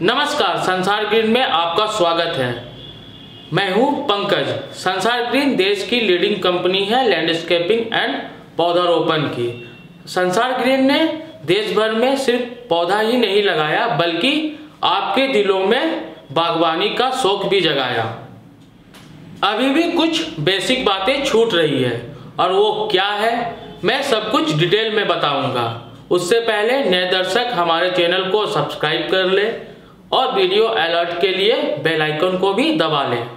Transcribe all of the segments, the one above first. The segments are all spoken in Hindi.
नमस्कार, संसार ग्रीन में आपका स्वागत है। मैं हूं पंकज। संसार ग्रीन देश की लीडिंग कंपनी है लैंडस्केपिंग एंड पौधारोपण की। संसार ग्रीन ने देश भर में सिर्फ पौधा ही नहीं लगाया बल्कि आपके दिलों में बागवानी का शौक भी जगाया। अभी भी कुछ बेसिक बातें छूट रही है और वो क्या है मैं सब कुछ डिटेल में बताऊंगा। उससे पहले नए दर्शक हमारे चैनल को सब्सक्राइब कर ले और वीडियो अलर्ट के लिए बेल आइकन को भी दबा लें।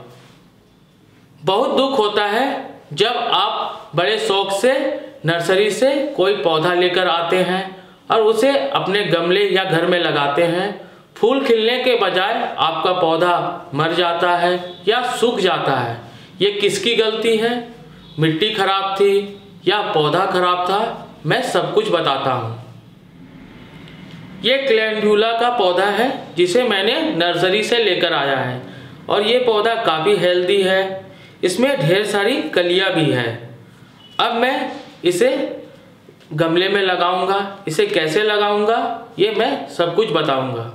बहुत दुख होता है जब आप बड़े शौक से नर्सरी से कोई पौधा लेकर आते हैं और उसे अपने गमले या घर में लगाते हैं। फूल खिलने के बजाय आपका पौधा मर जाता है या सूख जाता है। ये किसकी गलती है? मिट्टी खराब थी या पौधा खराब था? मैं सब कुछ बताता हूँ। ये कैलेंडुला का पौधा है जिसे मैंने नर्सरी से लेकर आया है और ये पौधा काफ़ी हेल्दी है। इसमें ढेर सारी कलियाँ भी है। अब मैं इसे गमले में लगाऊंगा। इसे कैसे लगाऊंगा ये मैं सब कुछ बताऊंगा।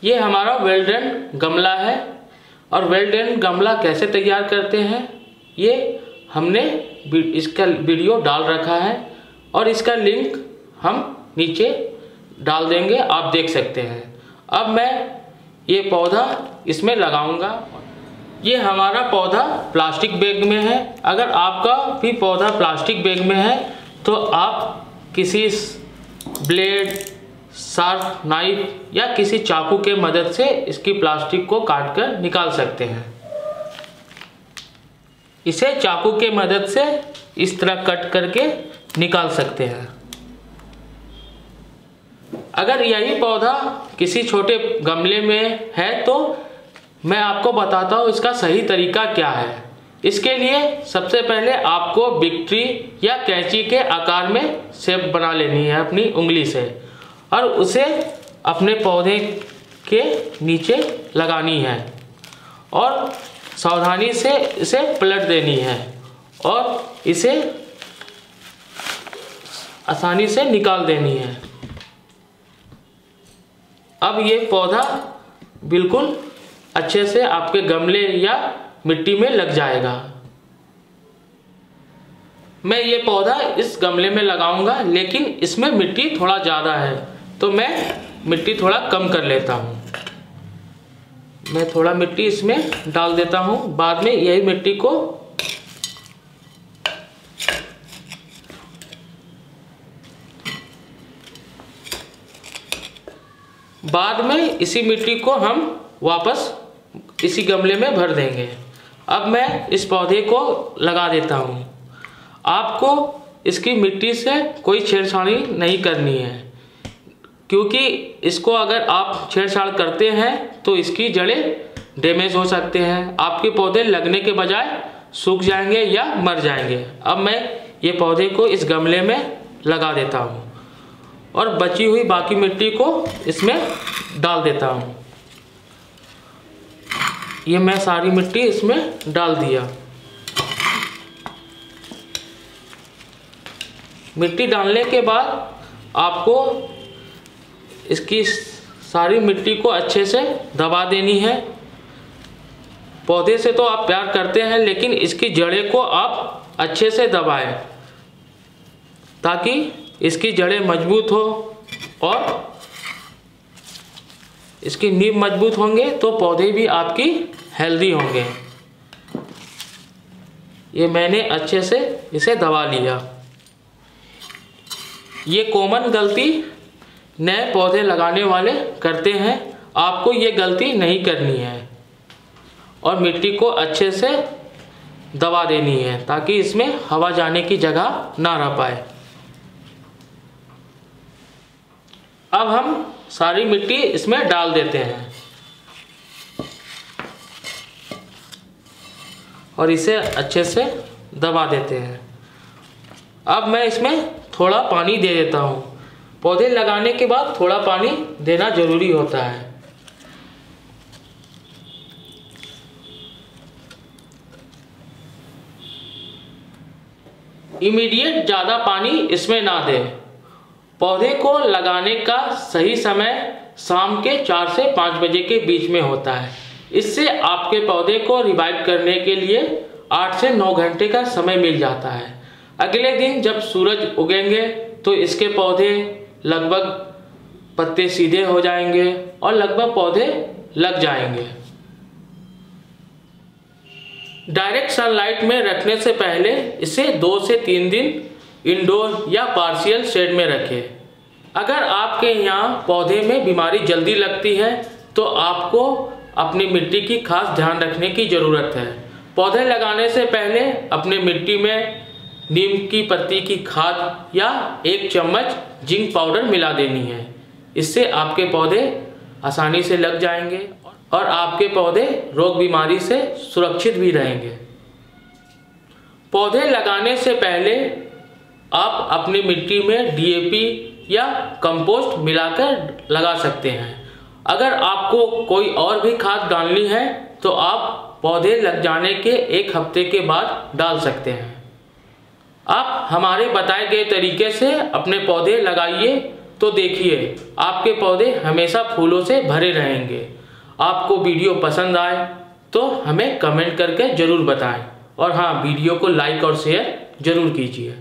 ये हमारा वेल डन गमला है और वेल डन गमला कैसे तैयार करते हैं ये हमने इसका वीडियो डाल रखा है और इसका लिंक हम नीचे डाल देंगे, आप देख सकते हैं। अब मैं ये पौधा इसमें लगाऊंगा। ये हमारा पौधा प्लास्टिक बैग में है। अगर आपका भी पौधा प्लास्टिक बैग में है तो आप किसी ब्लेड, शार्प नाइफ या किसी चाकू के मदद से इसकी प्लास्टिक को काट कर निकाल सकते हैं। इसे चाकू के मदद से इस तरह कट करके निकाल सकते हैं। अगर यही पौधा किसी छोटे गमले में है तो मैं आपको बताता हूँ इसका सही तरीका क्या है। इसके लिए सबसे पहले आपको विक्ट्री या कैंची के आकार में शेप बना लेनी है अपनी उंगली से और उसे अपने पौधे के नीचे लगानी है और सावधानी से इसे पलट देनी है और इसे आसानी से निकाल देनी है। अब ये पौधा बिल्कुल अच्छे से आपके गमले या मिट्टी में लग जाएगा। मैं ये पौधा इस गमले में लगाऊंगा लेकिन इसमें मिट्टी थोड़ा ज़्यादा है तो मैं मिट्टी थोड़ा कम कर लेता हूँ। मैं थोड़ा मिट्टी इसमें डाल देता हूँ। बाद में यही मिट्टी को इसी मिट्टी को हम वापस इसी गमले में भर देंगे। अब मैं इस पौधे को लगा देता हूँ। आपको इसकी मिट्टी से कोई छेड़छाड़ी नहीं करनी है क्योंकि इसको अगर आप छेड़छाड़ करते हैं तो इसकी जड़ें डैमेज हो सकते हैं। आपके पौधे लगने के बजाय सूख जाएंगे या मर जाएंगे। अब मैं ये पौधे को इस गमले में लगा देता हूँ और बची हुई बाकी मिट्टी को इसमें डाल देता हूँ। ये मैं सारी मिट्टी इसमें डाल दिया। मिट्टी डालने के बाद आपको इसकी सारी मिट्टी को अच्छे से दबा देनी है। पौधे से तो आप प्यार करते हैं लेकिन इसकी जड़ें को आप अच्छे से दबाएं ताकि इसकी जड़ें मजबूत हो और इसकी नींव मजबूत होंगे तो पौधे भी आपकी हेल्दी होंगे। ये मैंने अच्छे से इसे दबा लिया। ये कॉमन गलती नए पौधे लगाने वाले करते हैं। आपको ये गलती नहीं करनी है और मिट्टी को अच्छे से दबा देनी है ताकि इसमें हवा जाने की जगह ना रह पाए। अब हम सारी मिट्टी इसमें डाल देते हैं और इसे अच्छे से दबा देते हैं। अब मैं इसमें थोड़ा पानी दे देता हूँ। पौधे लगाने के बाद थोड़ा पानी देना जरूरी होता है। इमीडिएट ज़्यादा पानी इसमें ना दें। पौधे को लगाने का सही समय शाम के 4 से 5 बजे के बीच में होता है। इससे आपके पौधे को रिवाइव करने के लिए 8 से 9 घंटे का समय मिल जाता है। अगले दिन जब सूरज उगेंगे तो इसके पौधे लगभग पत्ते सीधे हो जाएंगे और लगभग पौधे लग जाएंगे। डायरेक्ट सनलाइट में रखने से पहले इसे 2 से 3 दिन इंडोर या पार्शियल शेड में रखें। अगर आपके यहाँ पौधे में बीमारी जल्दी लगती है तो आपको अपनी मिट्टी की खास ध्यान रखने की ज़रूरत है। पौधे लगाने से पहले अपने मिट्टी में नीम की पत्ती की खाद या 1 चम्मच जिंक पाउडर मिला देनी है। इससे आपके पौधे आसानी से लग जाएंगे और आपके पौधे रोग बीमारी से सुरक्षित भी रहेंगे। पौधे लगाने से पहले आप अपनी मिट्टी में DAP या कंपोस्ट मिलाकर लगा सकते हैं। अगर आपको कोई और भी खाद डालनी है तो आप पौधे लग जाने के 1 हफ्ते के बाद डाल सकते हैं। आप हमारे बताए गए तरीके से अपने पौधे लगाइए तो देखिए आपके पौधे हमेशा फूलों से भरे रहेंगे। आपको वीडियो पसंद आए तो हमें कमेंट करके ज़रूर बताएं और हाँ, वीडियो को लाइक और शेयर ज़रूर कीजिए।